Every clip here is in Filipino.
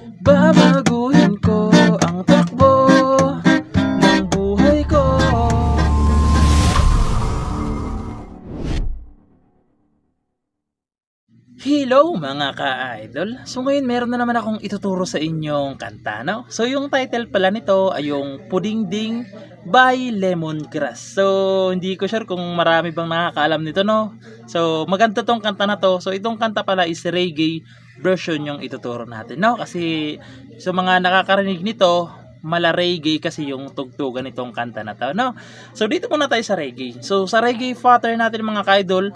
Babaguhin ko ang takbo ng buhay ko. Hello mga ka-idol! So ngayon meron na naman akong ituturo sa inyong kanta, no? So yung title pala nito ay yung Pudingding by Lemongrass. So hindi ko sure kung marami bang nakakaalam nito, no? So maganda tong kanta na to. So itong kanta pala is reggae version yung ituturo natin, no? Kasi sa mga nakakarinig nito, mala reggae kasi yung tugtugan nitong kanta na to, no? So dito muna tayo sa reggae. So sa reggae pattern natin mga ka-idol,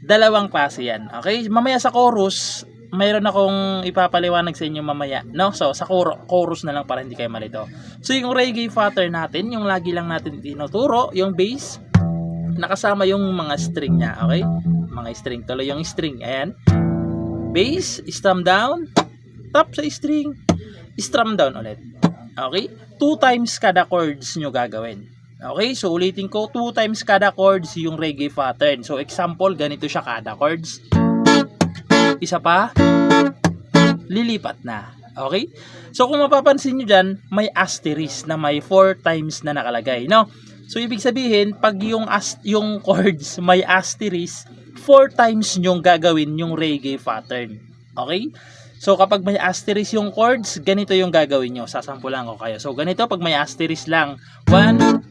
dalawang klase yan. Okay? Mamaya sa chorus, mayroon akong ipapaliwanag sa inyo mamaya, no? So sa chorus na lang para hindi kayo malito. So yung reggae pattern natin, yung lagi lang natin tinuturo, yung bass, nakasama yung mga string niya, okay? Mga string, tuloy yung string. Ayan. Bass, strum down, top sa string, strum down ulit. Okay? 2 times kada chords nyo gagawin. Okay, so ulitin ko, 2 times kada chords yung reggae pattern. So example, ganito siya kada chords. Isa pa, lilipat na. Okay? So kung mapapansin nyo dyan, may asterisk na may 4 times na nakalagay, no? So ibig sabihin, pag yung chords may asterisk, 4 times nyong gagawin yung reggae pattern. Okay? So kapag may asterisk yung chords, ganito yung gagawin nyo. Sasampulan ko kayo. So ganito, pag may asterisk lang, 1,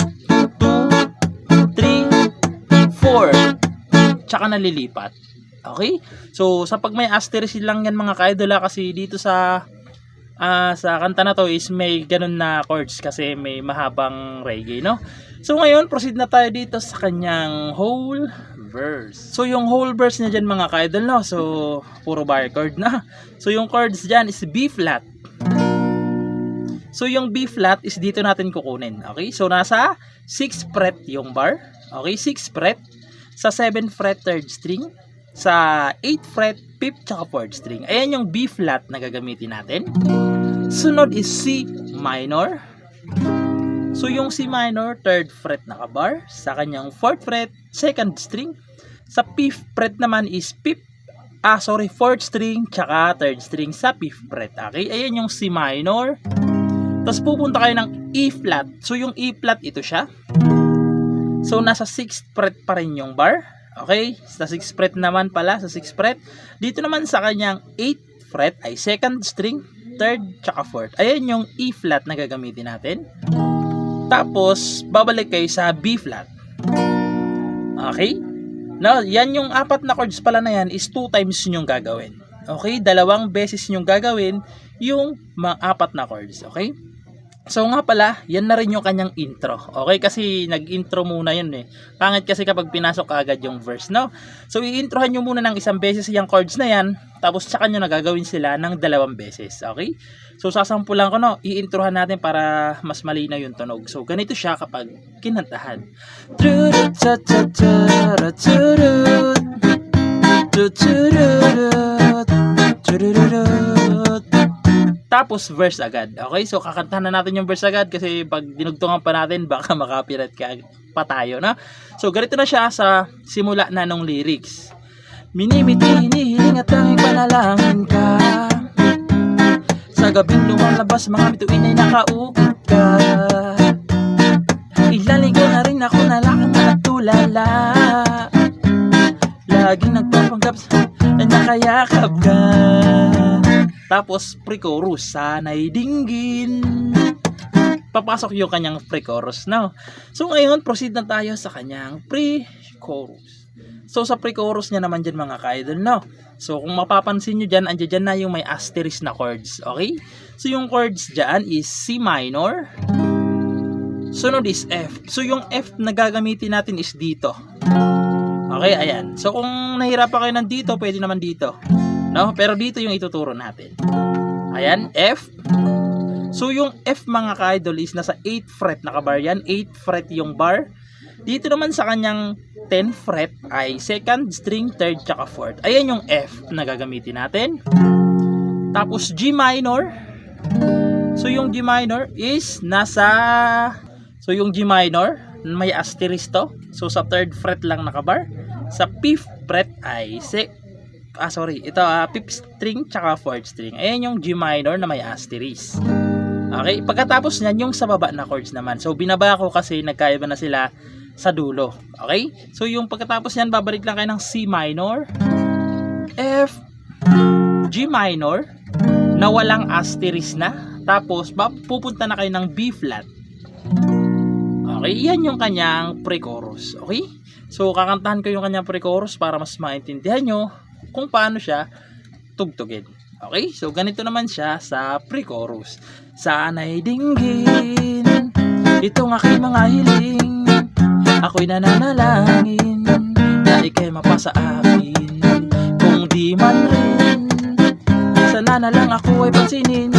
4, tsaka nalilipat. Okay? So sa pag may asterisk lang yan mga ka-idol, kasi dito sa kanta na to is may ganun na chords kasi may mahabang reggae, no? So ngayon proceed na tayo dito sa kanyang whole verse. So yung whole verse niya dyan mga ka-idol, no? So puro bar chord na. So yung chords dyan is B flat. So yung B flat is dito natin kukunin. Okay? So nasa 6th fret yung bar. Okay? 6th fret. Sa 7th fret 3rd string. Sa 8th fret 5th tsaka 4th string. Ayan yung B flat na gagamitin natin. Sunod is C minor. So yung C minor 3rd fret nakabar. Sa kanyang 4th fret 2nd string. Sa 5th fret naman is 4th string tsaka 3rd string sa 5th fret. Okay? Ayan yung C minor. Tapos pupunta kayo ng E flat. So yung E flat ito siya. So nasa 6th fret pa rin yung bar. Okay? Sa 6th fret naman pala, sa 6th fret. Dito naman sa kanyang 8th fret ay 2nd string, 3rd tsaka 4th. Ayan yung E flat na gagamitin natin. Tapos babalik kayo sa B flat. Okay? Now, yan yung 4 na chords pala na yan is 2 times yung gagawin. Okay? 2 beses yung gagawin yung mga 4 na chords. Okay? So nga pala, yan na rin yung kanyang intro. Okay, kasi nag-intro muna yun eh. Pangit kasi kapag pinasok ka agad yung verse, no? So i-introhan nyo muna ng 1 beses yung chords na yan, tapos tsaka nyo nagagawin sila ng 2 beses. Okay? So sasampulan ko, no? I-introhan natin para mas malinaw yung tunog. So ganito siya kapag kinantahan. Tapos verse agad. Okay? So kakantahan na natin yung verse agad kasi pag dinugtungan pa natin baka makapirat pa tayo, no? So ganito na siya sa simula na nung lyrics. Minimiti, hinihiling at tanging panalangin ka. Sa gabing lumalabas mga bituin ay nakaukit ka. Ilaligo na rin ako na lakang at tulala. Laging nagpapanggap na nakayakap ka. Tapos pre-chorus, sana'y dinggin. Papasok yung kanyang pre-chorus, no? So ngayon, proceed na tayo sa kanyang pre-chorus. So sa pre-chorus niya naman dyan mga ka-idol, no? So kung mapapansin nyo dyan, andyan na yung may asterisk na chords, okay? So yung chords dyan is C minor. Sunod is F. So yung F na gagamitin natin is dito. Okay, ayan. So kung nahirapan kayo nandito, pwede naman dito. No? Pero dito yung ituturo natin. Ayan, F. So yung F mga ka-idol is nasa 8th fret nakabar yan. 8th fret yung bar. Dito naman sa kanyang 10th fret ay 2nd string, 3rd tsaka 4th. Ayan yung F na gagamitin natin. Tapos G minor. So yung G minor is nasa... So yung G minor, may asterisk to. So sa 3rd fret lang nakabar. Sa 5th fret ay fifth string tsaka fourth string. Ayan yung G minor na may asterisk. Okay, pagkatapos niyan yung sa baba na chords naman. So binaba ko kasi nagkaiba na sila sa dulo. Okay? So yung pagkatapos niyan babalik lang kayo ng C minor, F, G minor na walang asterisk na. Tapos pupunta na kayo ng B flat. Okay, yan yung kanyang pre-chorus. Okay? So kakantahan ko yung kanyang pre-chorus para mas maintindihan nyo kung paano siya tugtugin. Okay? So ganito naman siya sa pre-chorus. Sana'y dinggin itong aking mga hiling, ako'y nananalangin na ika'y mapasa akin. Kung di man rin, sana na lang ako ay pansinin.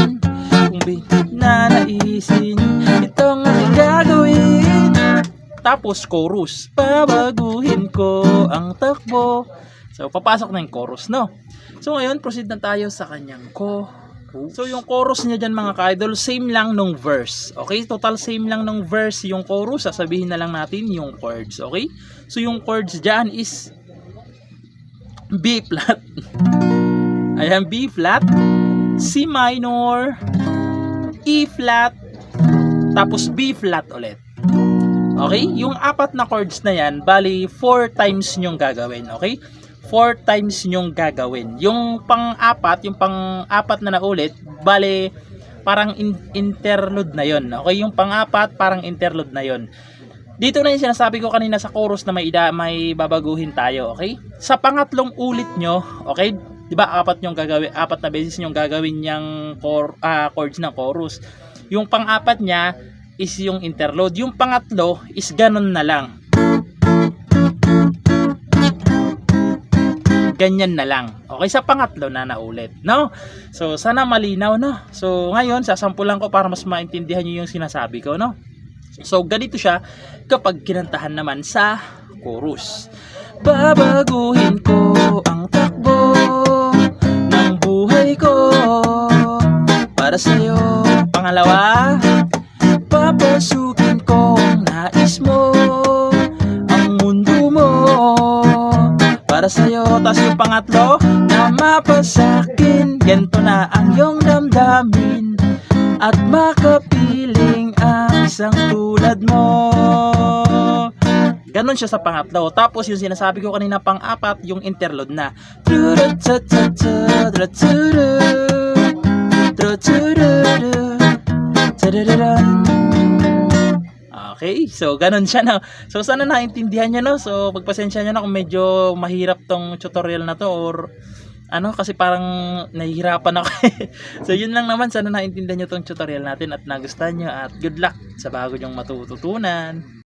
Kung nanaisin itong aking gagawin. Tapos chorus, babaguhin ko ang takbo. So papasok na yung chorus, no? So ngayon proceed na tayo sa kanyang chorus. So yung chorus niya dyan mga ka-idol, same lang nung verse. Okay, total same lang nung verse yung chorus. Sasabihin na lang natin yung chords. Okay, so yung chords dyan is B flat. Ayan, B flat, C minor, E flat, tapos B flat ulit. Okay, yung apat na chords na yan, bali 4 times nyong gagawin. Okay, 4 times nyong gagawin. Yung pang-apat na naulit, bale parang interlude na yon. Okay, yung pang-apat parang interlude na yon. Dito na yung sinasabi ko kanina sa chorus na may babaguhin tayo, okay? Sa pangatlong ulit nyo, okay? 'Di ba apat na beses nyong gagawin yung chords ng chorus. Yung pang-apat niya is yung interlude. Yung pangatlo is ganun na lang. Ganyan na lang. Okay, sa pangatlo na naulit, no? So, sana malinaw, no? So, ngayon, sasampulan ko para mas maintindihan nyo yung sinasabi ko, no? So, ganito siya kapag kinantahan naman sa chorus. Babaguhin ko ang takbo ng buhay ko para sa'yo. Pangalawa, papasukin ko ang nais mo, ang mundo mo para sa'yo. Tas yung pangatlo, na mapasakin, ganito na ang iyong damdamin, at makapiling ang isang tulad mo. Ganon siya sa pangatlo. Tapos yung sinasabi ko kanina pang-apat, yung interlude na. Okay, so ganun siya, no? So sana naintindihan nyo, no? So pagpasensya nyo na kung medyo mahirap tong tutorial na to, or kasi parang nahihirapan ako. So yun lang naman, sana naintindihan nyo tong tutorial natin at nagustuhan nyo, at good luck sa bago nyong matututunan.